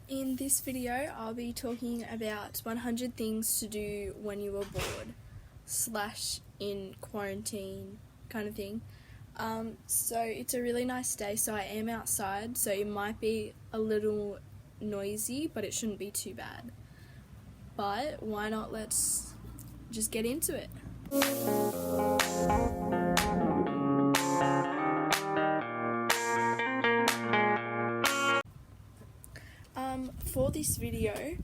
In this video, I'll be talking about 100 things to do when you are bored / in quarantine kind of thing. So it's a really nice day, so I am outside, so it might be a little noisy, but it shouldn't be too bad. But why not, let's just get into it. For this video,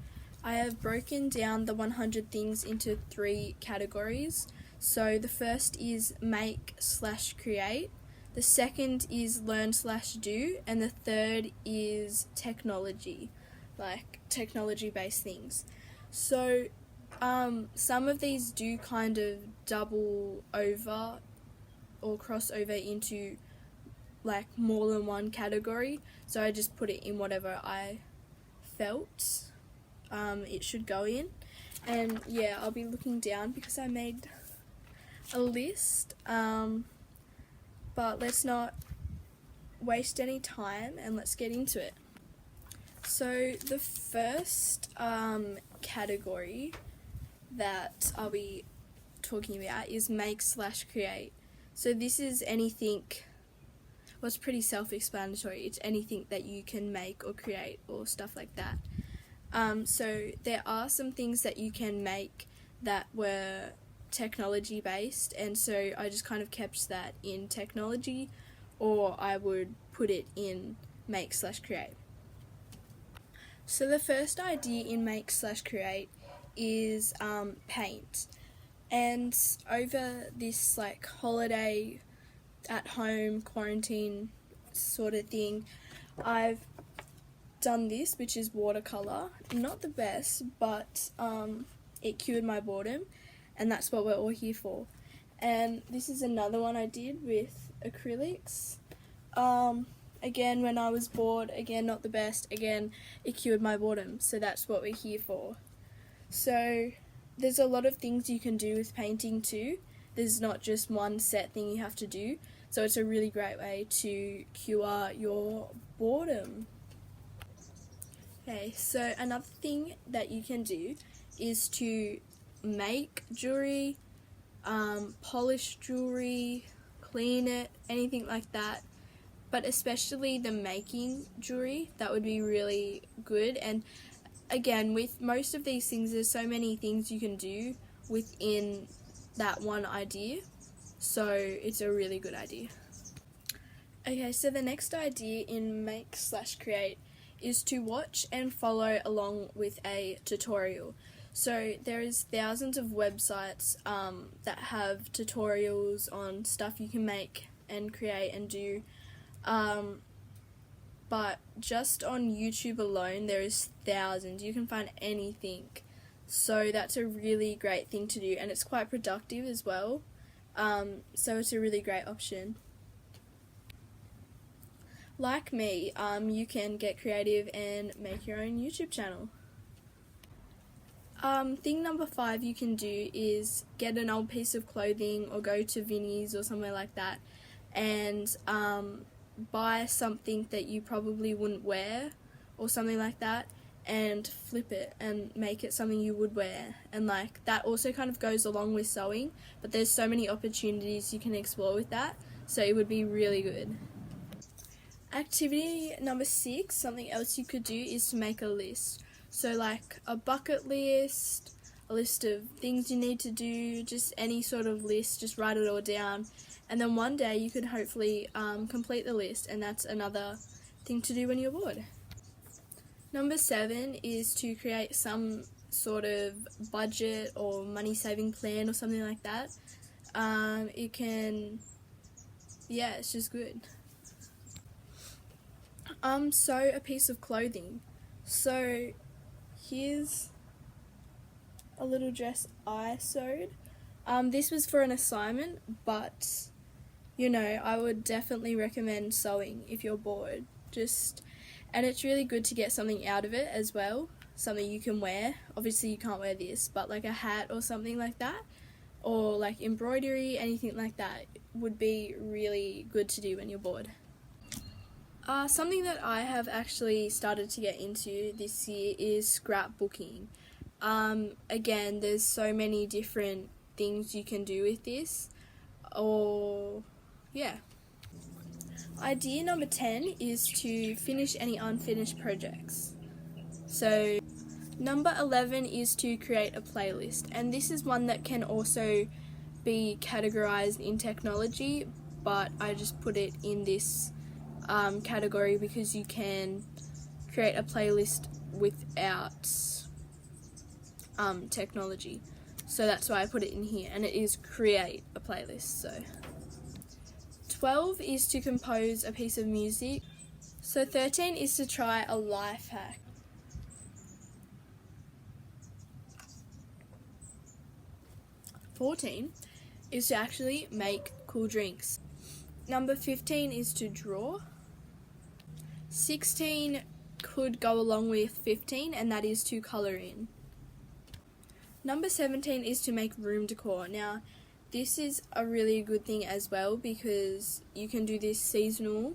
I have broken down the 100 things into 3 categories. So the first is make/create, the second is learn/do, and the third is technology, like technology-based things. So some of these do kind of double over or cross over into like more than one category, so I just put it in whatever I felt it should go in. And yeah, I'll be looking down because I made a list, but let's not waste any time and let's get into it. So the first category that I'll be talking about is make/create. So this is anything, well, it's pretty self-explanatory. It's anything that you can make or create or stuff like that. So there are some things that you can make that were technology based, and so I just kind of kept that in technology, or I would put it in make/create. So the first idea in make/create is paint. And over this like holiday at home quarantine sort of thing, I've done this, which is watercolor. Not the best, but it cured my boredom, and that's what we're all here for. And this is another one I did with acrylics. Again, when I was bored, again, not the best, again, it cured my boredom, so that's what we're here for. So there's a lot of things you can do with painting too. There's not just one set thing you have to do, so it's a really great way to cure your boredom. Okay, so another thing that you can do is to make jewelry, polish jewelry, clean it, anything like that. But especially the making jewelry, that would be really good. And again, with most of these things, there's so many things you can do within that one idea, so it's a really good idea. Okay, so the next idea in make/create is to watch and follow along with a tutorial. So there is thousands of websites that have tutorials on stuff you can make and create and do, but just on YouTube alone there is thousands. You can find anything, so that's a really great thing to do, and it's quite productive as well, so it's a really great option. Like me, you can get creative and make your own YouTube channel. Thing number 5 you can do is get an old piece of clothing or go to Vinnie's or somewhere like that and buy something that you probably wouldn't wear or something like that and flip it and make it something you would wear. And like that also kind of goes along with sewing, but there's so many opportunities you can explore with that, so it would be really good. Activity number 6, something else you could do is to make a list. So like a bucket list, a list of things you need to do, just any sort of list, just write it all down. And then one day you could hopefully complete the list, and that's another thing to do when you're bored. Number 7 is to create some sort of budget or money saving plan or something like that. It's just good. Sew a piece of clothing. So here's a little dress I sewed. This was for an assignment, but you know, I would definitely recommend sewing if you're bored. And it's really good to get something out of it as well, something you can wear. Obviously you can't wear this, but like a hat or something like that, or like embroidery, anything like that would be really good to do when you're bored. Something that I have actually started to get into this year is scrapbooking. Again, there's so many different things you can do with this, or yeah. Idea number 10 is to finish any unfinished projects. So, number 11 is to create a playlist, and this is one that can also be categorized in technology, but I just put it in this category because you can create a playlist without technology. So that's why I put it in here, and it is create a playlist. So 12 is to compose a piece of music. So 13 is to try a life hack. "14 is to actually make cool drinks. Number 15 is to draw. 16 could go along with 15, and that is to colour in. Number 17 is to make room decor. Now, this is a really good thing as well because you can do this seasonal,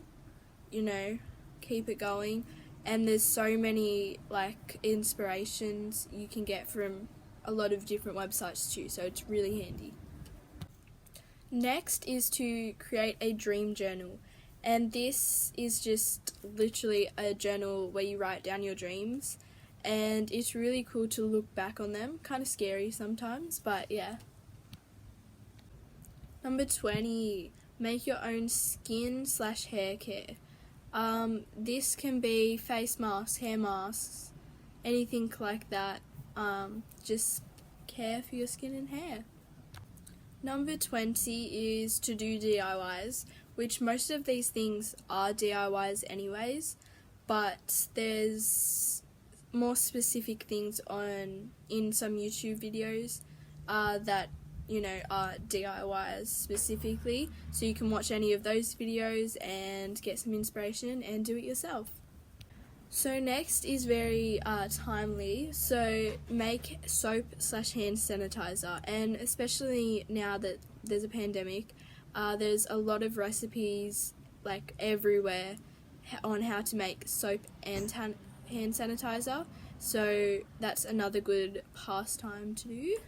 keep it going, and there's so many inspirations you can get from a lot of different websites too, so it's really handy. Next is to create a dream journal, and this is just literally a journal where you write down your dreams, and it's really cool to look back on them. Kind of scary sometimes, but yeah. Number 20, make your own skin/hair care. This can be face masks, hair masks, anything like that. Just care for your skin and hair. Number 20 is to do DIYs, which most of these things are DIYs anyways, but there's more specific things in some YouTube videos that are DIYs specifically, so you can watch any of those videos and get some inspiration and do it yourself. So next is very timely, so make soap/hand sanitizer, and especially now that there's a pandemic, there's a lot of recipes everywhere on how to make soap and hand sanitizer, so that's another good pastime to do.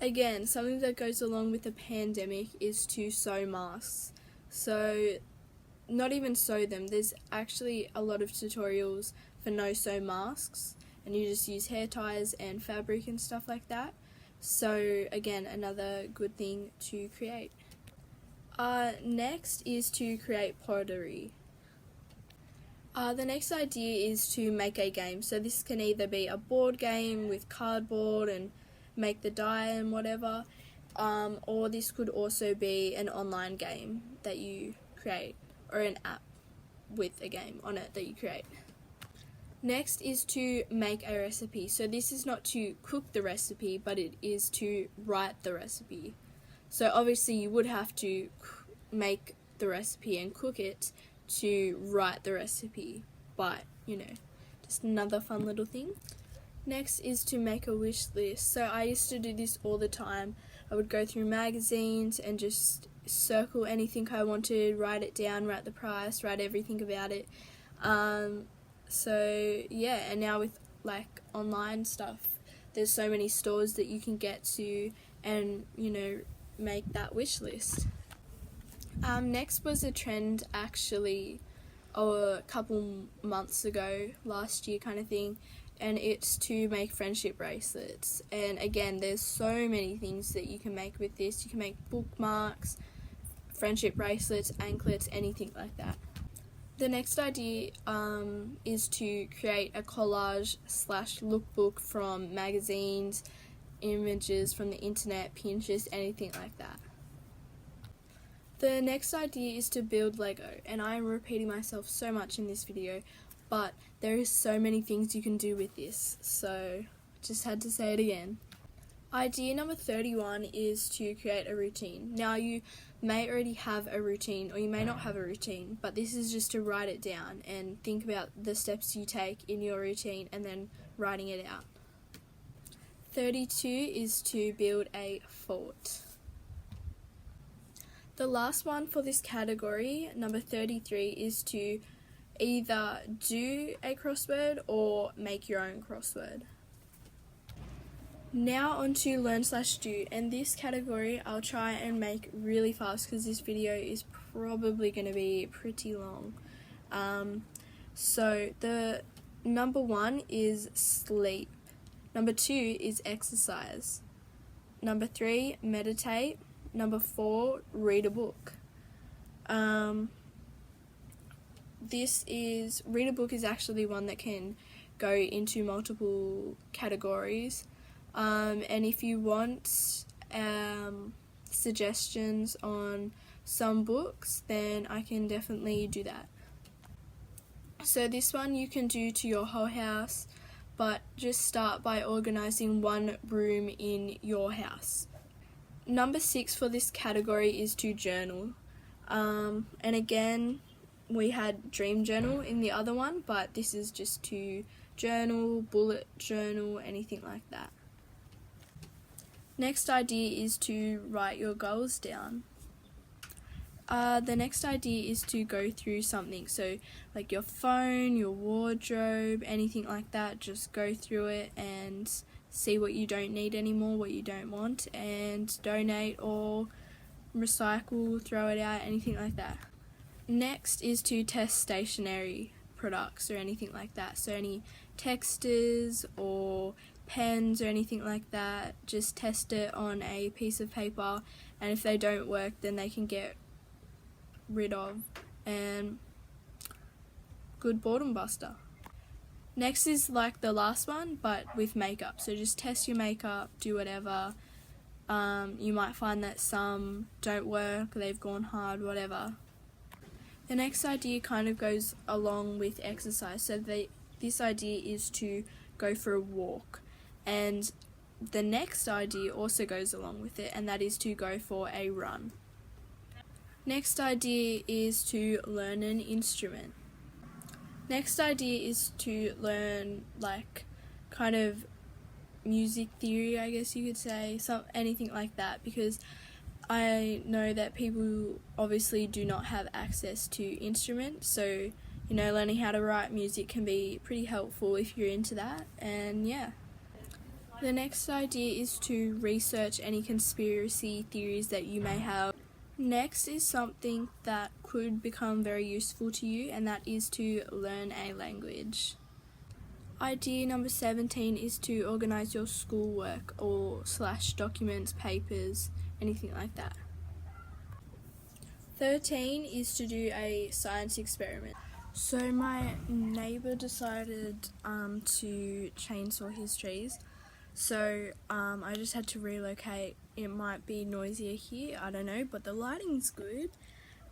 Again, something that goes along with the pandemic is to sew masks. So not even sew them, there's actually a lot of tutorials for no-sew masks, and you just use hair ties and fabric and stuff like that. So again, another good thing to create. Next is to create pottery. The next idea is to make a game. So this can either be a board game with cardboard and make the die and whatever, or this could also be an online game that you create, or an app with a game on it that you create. Next is to make a recipe. So this is not to cook the recipe, but it is to write the recipe. So obviously you would have to make the recipe and cook it to write the recipe, but just another fun little thing. Next is to make a wish list. So I used to do this all the time. I would go through magazines and just circle anything I wanted, write it down, write the price, write everything about it. So yeah, and now with online stuff, there's so many stores that you can get to and make that wish list. Next was a trend actually a couple months ago, last year kind of thing, and it's to make friendship bracelets. And again, there's so many things that you can make with this. You can make bookmarks, friendship bracelets, anklets, anything like that. The next idea is to create a collage/lookbook from magazines, images from the internet, Pinterest, anything like that. The next idea is to build Lego, and I am repeating myself so much in this video, but there is so many things you can do with this, so just had to say it again. Idea number 31 is to create a routine. Now you may already have a routine, or you may not have a routine, but this is just to write it down and think about the steps you take in your routine and then writing it out. 32 is to build a fort. The last one for this category, number 33, is to either do a crossword or make your own crossword. Now on to learn/do, and this category I'll try and make really fast because this video is probably going to be pretty long. So the number 1 is sleep, number 2 is exercise, number 3 meditate, number 4 read a book. Read a book is actually one that can go into multiple categories. And if you want suggestions on some books, then I can definitely do that. So this one you can do to your whole house, but just start by organising one room in your house. Number 6 for this category is to journal. And again, we had dream journal in the other one, but this is just to journal, bullet journal, anything like that. Next idea is to write your goals down. The next idea is to go through something, so like your phone, your wardrobe, anything like that, just go through it and see what you don't need anymore, what you don't want, and donate or recycle, throw it out, anything like that. Next is to test stationery products or anything like that, so any texters or pens or anything like that, just test it on a piece of paper, and if they don't work then they can get rid of, and good boredom buster. Next is like the last one but with makeup, so just test your makeup, do whatever. You might find that some don't work, they've gone hard, whatever. The next idea kind of goes along with exercise, so this idea is to go for a walk, and the next idea also goes along with it, and that is to go for a run. Next idea is to learn an instrument. Next idea is to learn like kind of music theory, I guess you could say, anything like that, because I know that people obviously do not have access to instruments, so learning how to write music can be pretty helpful if you're into that. And yeah. The next idea is to research any conspiracy theories that you may have. Next is something that could become very useful to you, and that is to learn a language. Idea number 17 is to organise your schoolwork or / documents, papers, anything like that. 13 is to do a science experiment. So my neighbour decided to chainsaw his trees, so I just had to relocate. It might be noisier here, I don't know, but the lighting's good.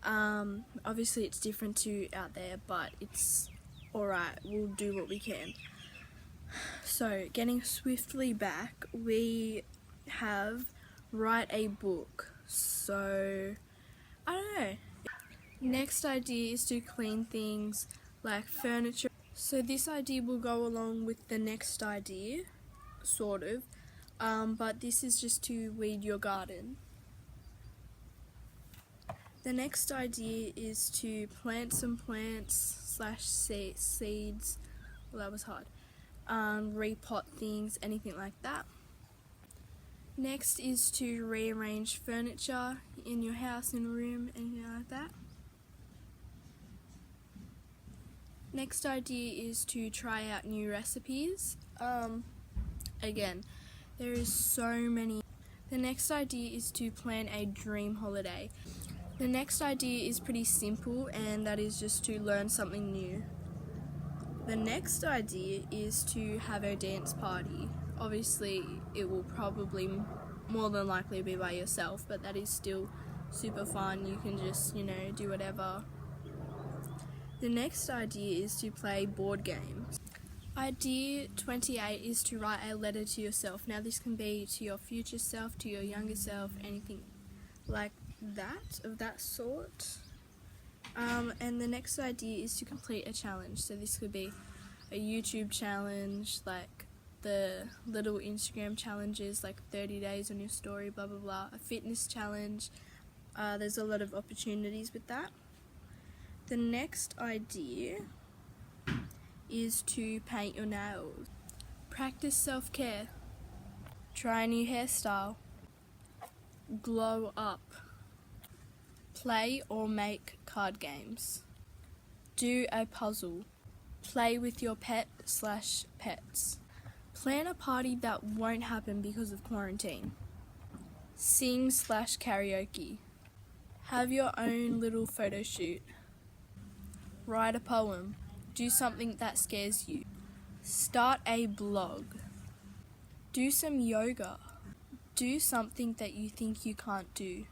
Obviously it's different to out there, but it's alright, we'll do what we can. So getting swiftly back, we have write a book, so I don't know. Next idea is to clean things like furniture. So this idea will go along with the next idea, sort of, but this is just to weed your garden. The next idea is to plant some plants / seeds, well that was hard, repot things, anything like that. Next is to rearrange furniture in your house, in a room, anything like that. Next idea is to try out new recipes. Again, there is so many. The next idea is to plan a dream holiday. The next idea is pretty simple, and that is just to learn something new. The next idea is to have a dance party. Obviously, it will probably more than likely be by yourself, but that is still super fun. You can just, do whatever. The next idea is to play board games. Idea 28 is to write a letter to yourself. Now this can be to your future self, to your younger self, anything like that, of that sort. And the next idea is to complete a challenge. So this could be a YouTube challenge, like the little Instagram challenges, like 30 days on your story, blah blah blah, a fitness challenge, there's a lot of opportunities with that. The next idea is to paint your nails. Practice self-care. Try a new hairstyle. Glow up. Play or make card games. Do a puzzle. Play with your pet/pets. Plan a party that won't happen because of quarantine. Sing/karaoke. Have your own little photo shoot. Write a poem. Do something that scares you. Start a blog. Do some yoga. Do something that you think you can't do.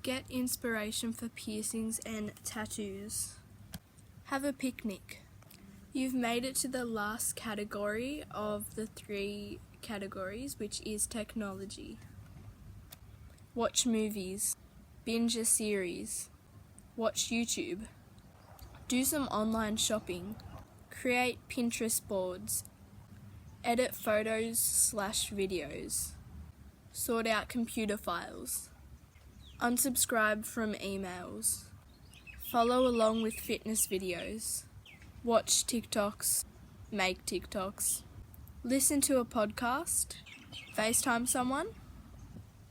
Get inspiration for piercings and tattoos. Have a picnic. You've made it to the last category of the 3 categories, which is technology. Watch movies. Binge a series. Watch YouTube. Do some online shopping. Create Pinterest boards. Edit photos/videos. Sort out computer files. Unsubscribe from emails. Follow along with fitness videos. Watch TikToks. Make TikToks. Listen to a podcast. FaceTime someone.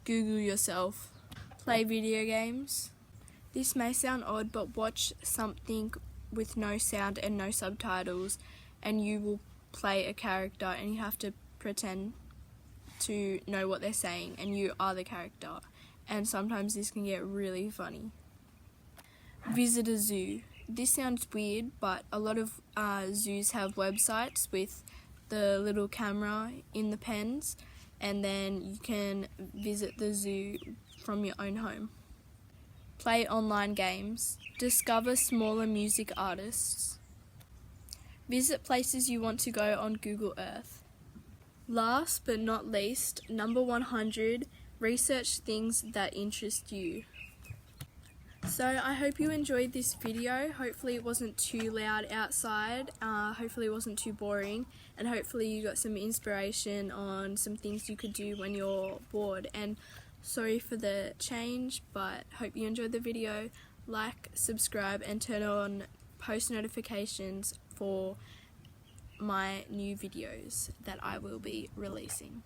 Google yourself. Play video games. This may sound odd, but watch something with no sound and no subtitles, and you will play a character and you have to pretend to know what they're saying and you are the character, and sometimes this can get really funny. Visit a zoo. This sounds weird, but a lot of zoos have websites with the little camera in the pens, and then you can visit the zoo from your own home. Play online games. Discover smaller music artists. Visit places you want to go on Google Earth. Last but not least, number 100, research things that interest you. So I hope you enjoyed this video. Hopefully it wasn't too loud outside, hopefully it wasn't too boring, and hopefully you got some inspiration on some things you could do when you're bored. And sorry for the change, but hope you enjoyed the video. Like, subscribe, and turn on post notifications for my new videos that I will be releasing.